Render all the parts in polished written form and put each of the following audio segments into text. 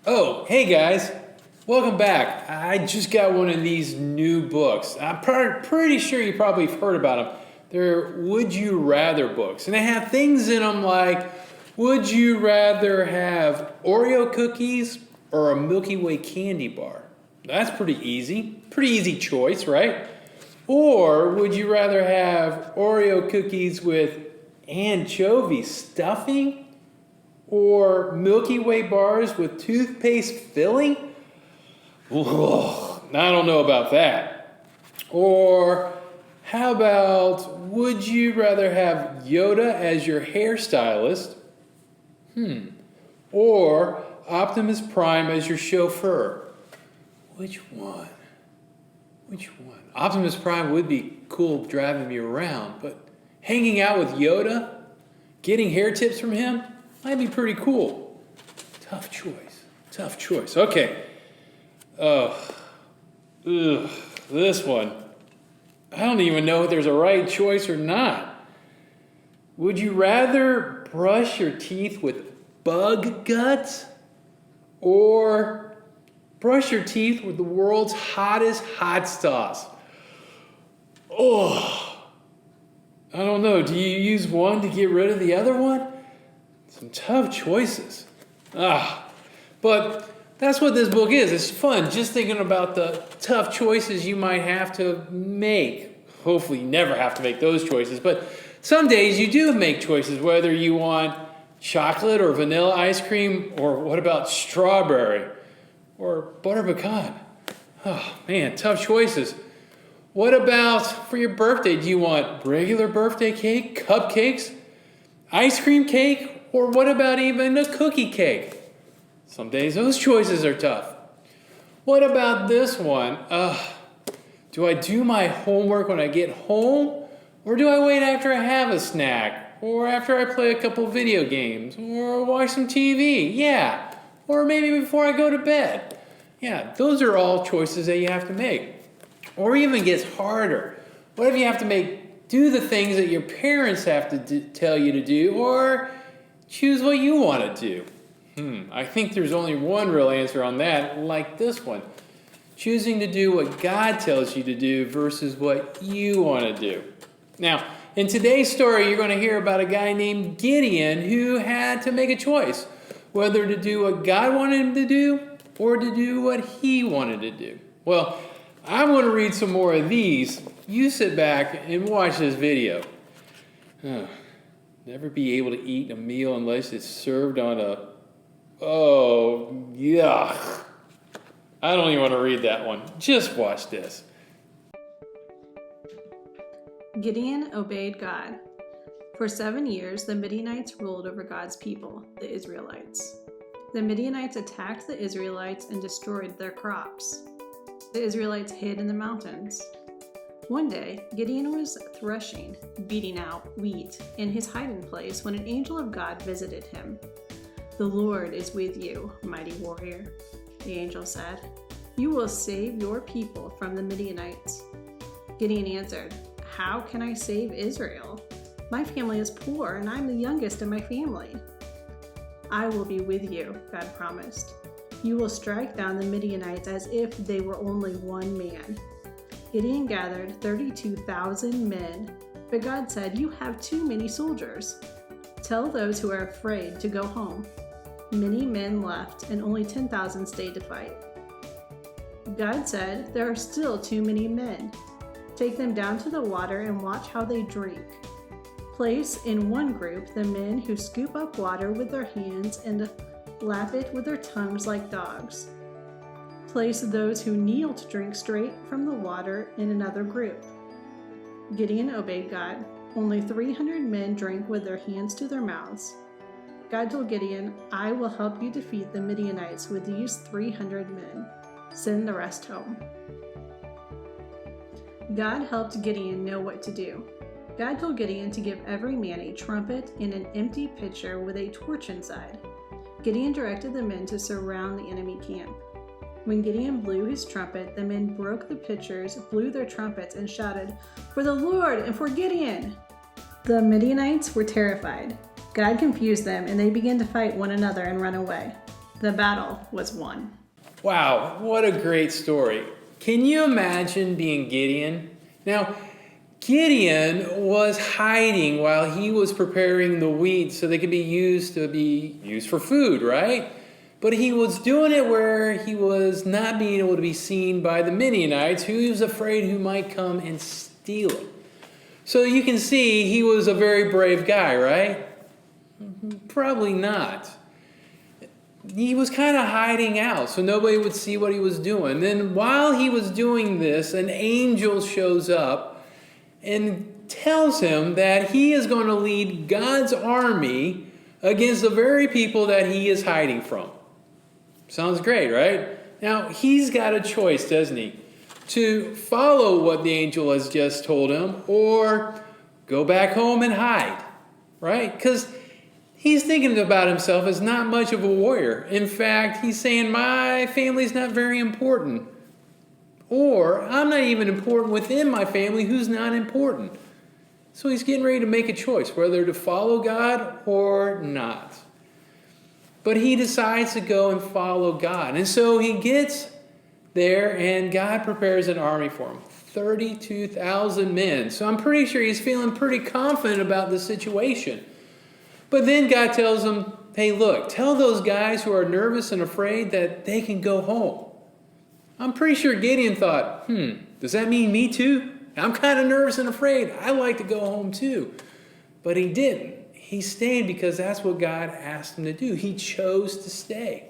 Oh, hey guys, welcome back. I just got one of these new books. I'm pretty sure you probably have heard about them. They're Would You Rather books. And they have things in them like, would you rather have Oreo cookies or a Milky Way candy bar? That's pretty easy. Pretty easy choice, right? Or would you rather have Oreo cookies with anchovy stuffing? Or Milky Way bars with toothpaste filling? Ugh, I don't know about that. Or how about, would you rather have Yoda as your hairstylist? Or Optimus Prime as your chauffeur? Which one? Which one? Optimus Prime would be cool driving me around, but hanging out with Yoda, getting hair tips from him, might be pretty cool. Tough choice. Tough choice. Okay. This one. I don't even know if there's a right choice or not. Would you rather brush your teeth with bug guts or brush your teeth with the world's hottest hot sauce? Oh, I don't know. Do you use one to get rid of the other one? Some tough choices. But that's what this book is. It's fun just thinking about the tough choices you might have to make. Hopefully you never have to make those choices, but some days you do make choices, whether you want chocolate or vanilla ice cream, or what about strawberry or butter pecan? Oh man, tough choices. What about for your birthday? Do you want regular birthday cake, cupcakes, ice cream cake, or what about even a cookie cake? Some days those choices are tough. What about this one? Do I do my homework when I get home? Or do I wait after I have a snack? Or after I play a couple video games? Or watch some TV? Yeah. Or maybe before I go to bed? Yeah, those are all choices that you have to make. Or even gets harder. What if you have to do the things that your parents have to tell you to do, or choose what you want to do? I think there's only one real answer on that, like this one. Choosing to do what God tells you to do versus what you want to do. Now, in today's story, you're going to hear about a guy named Gideon who had to make a choice, whether to do what God wanted him to do or to do what he wanted to do. Well, I'm going to read some more of these. You sit back and watch this video. Never be able to eat a meal unless it's served on a... Oh, yuck. I don't even want to read that one. Just watch this. Gideon obeyed God. For 7 years, the Midianites ruled over God's people, the Israelites. The Midianites attacked the Israelites and destroyed their crops. The Israelites hid in the mountains. One day, Gideon was threshing, beating out wheat in his hiding place when an angel of God visited him. "The Lord is with you, mighty warrior," the angel said. "You will save your people from the Midianites." Gideon answered, "How can I save Israel? My family is poor and I'm the youngest in my family." "I will be with you," God promised. "You will strike down the Midianites as if they were only one man." Gideon gathered 32,000 men, but God said, "You have too many soldiers. Tell those who are afraid to go home." Many men left, and only 10,000 stayed to fight. God said, "There are still too many men. Take them down to the water and watch how they drink. Place in one group the men who scoop up water with their hands and lap it with their tongues like dogs. Place those who kneel to drink straight from the water in another group." Gideon obeyed God. Only 300 men drank with their hands to their mouths. God told Gideon, "I will help you defeat the Midianites with these 300 men. Send the rest home." God helped Gideon know what to do. God told Gideon to give every man a trumpet and an empty pitcher with a torch inside. Gideon directed the men to surround the enemy camp. When Gideon blew his trumpet, the men broke the pitchers, blew their trumpets, and shouted, "For the Lord and for Gideon!" The Midianites were terrified. God confused them, and they began to fight one another and run away. The battle was won. Wow, what a great story. Can you imagine being Gideon? Now, Gideon was hiding while he was preparing the wheat so they could be used for food, right? But he was doing it where he was not being able to be seen by the Midianites, who he was afraid who might come and steal it. So you can see he was a very brave guy, right? Probably not. He was kind of hiding out so nobody would see what he was doing. Then while he was doing this, an angel shows up and tells him that he is going to lead God's army against the very people that he is hiding from. Sounds great, right? Now, he's got a choice, doesn't he? To follow what the angel has just told him or go back home and hide, right? Because he's thinking about himself as not much of a warrior. In fact, he's saying, my family's not very important. Or, I'm not even important within my family, who's not important. So he's getting ready to make a choice, whether to follow God or not. But he decides to go and follow God. And so he gets there, and God prepares an army for him. 32,000 men. So I'm pretty sure he's feeling pretty confident about the situation. But then God tells him, hey, look, tell those guys who are nervous and afraid that they can go home. I'm pretty sure Gideon thought, does that mean me too? I'm kind of nervous and afraid. I like to go home too. But he didn't. He stayed because that's what God asked him to do. He chose to stay.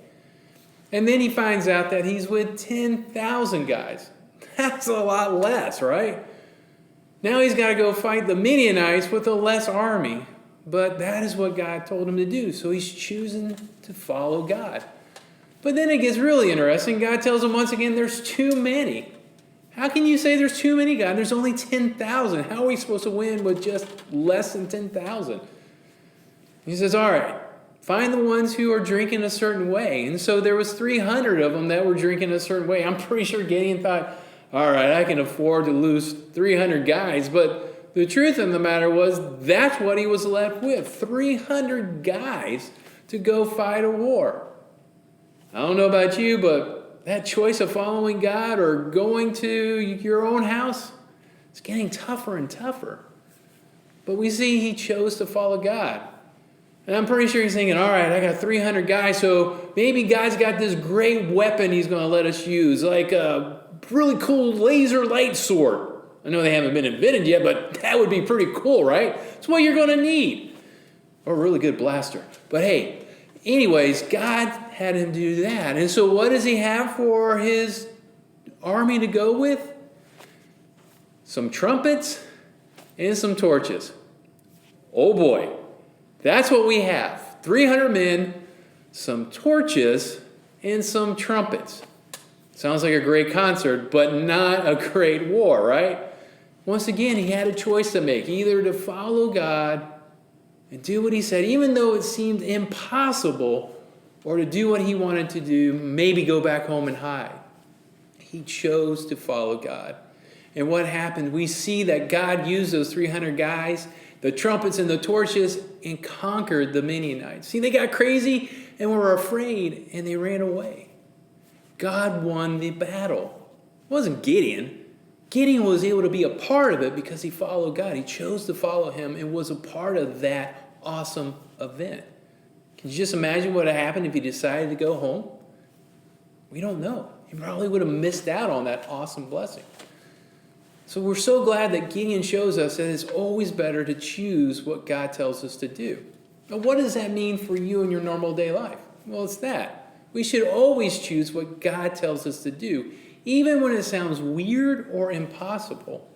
And then he finds out that he's with 10,000 guys. That's a lot less, right? Now he's got to go fight the Midianites with a less army. But that is what God told him to do. So he's choosing to follow God. But then it gets really interesting. God tells him once again, there's too many. How can you say there's too many, God? There's only 10,000. How are we supposed to win with just less than 10,000? He says, all right, find the ones who are drinking a certain way. And so there was 300 of them that were drinking a certain way. I'm pretty sure Gideon thought, all right, I can afford to lose 300 guys. But the truth of the matter was that's what he was left with, 300 guys to go fight a war. I don't know about you, but that choice of following God or going to your own house, it's getting tougher and tougher. But we see he chose to follow God. And I'm pretty sure he's thinking, all right, I got 300 guys, so maybe God's got this great weapon he's going to let us use, like a really cool laser light sword. I know they haven't been invented yet, but that would be pretty cool, right? It's what you're going to need. Or a really good blaster. But hey, anyways, God had him do that. And so what does he have for his army to go with? Some trumpets and some torches. Oh boy, that's what we have. 300 men, some torches, and some trumpets. Sounds like a great concert, but not a great war, right? Once again, he had a choice to make, either to follow God and do what he said, even though it seemed impossible, or to do what he wanted to do, maybe go back home and hide. He chose to follow God. And what happened? We see that God used those 300 guys, the trumpets and the torches, and conquered the Midianites. See, they got crazy and were afraid, and they ran away. God won the battle. It wasn't Gideon. Gideon was able to be a part of it because he followed God. He chose to follow him and was a part of that awesome event. Can you just imagine what would have happened if he decided to go home? We don't know. He probably would have missed out on that awesome blessing. So we're so glad that Gideon shows us that it's always better to choose what God tells us to do. Now, what does that mean for you in your normal day life? Well, it's that. We should always choose what God tells us to do, even when it sounds weird or impossible.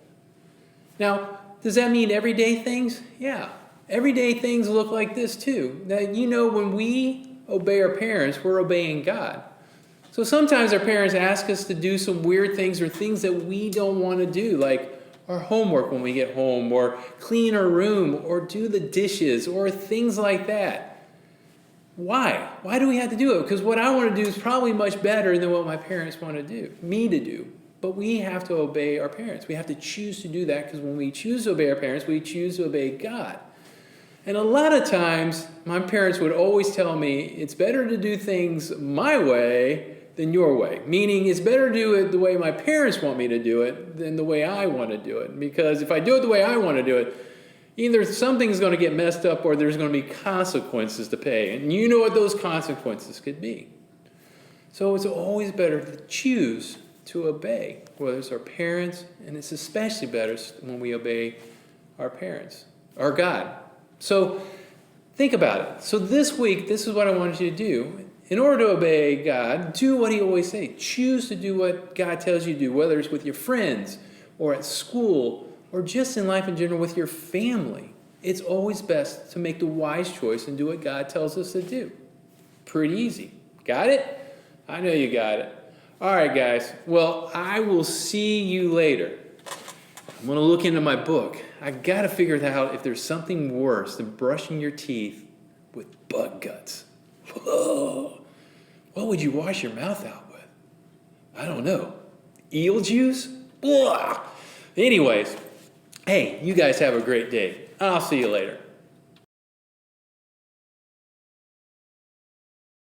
Now, does that mean everyday things? Yeah. Everyday things look like this too. That when we obey our parents, we're obeying God. So sometimes our parents ask us to do some weird things or things that we don't want to do, like our homework when we get home, or clean our room, or do the dishes, or things like that. Why? Why do we have to do it? Because what I want to do is probably much better than what my parents want to do, me to do. But we have to obey our parents. We have to choose to do that because when we choose to obey our parents, we choose to obey God. And a lot of times, my parents would always tell me, it's better to do things my way than your way. Meaning, it's better to do it the way my parents want me to do it than the way I want to do it. Because if I do it the way I want to do it, either something's going to get messed up or there's going to be consequences to pay. And you know what those consequences could be. So it's always better to choose to obey, whether it's our parents, and it's especially better when we obey our parents, our God. So think about it. So this week, this is what I wanted you to do. In order to obey God, do what he always says. Choose to do what God tells you to do, whether it's with your friends or at school or just in life in general with your family. It's always best to make the wise choice and do what God tells us to do. Pretty easy. Got it? I know you got it. All right, guys. Well, I will see you later. I'm going to look into my book. I got to figure out if there's something worse than brushing your teeth with bug guts. Whoa. What would you wash your mouth out with? I don't know. Eel juice? Blah. Anyways, hey, you guys have a great day. I'll see you later.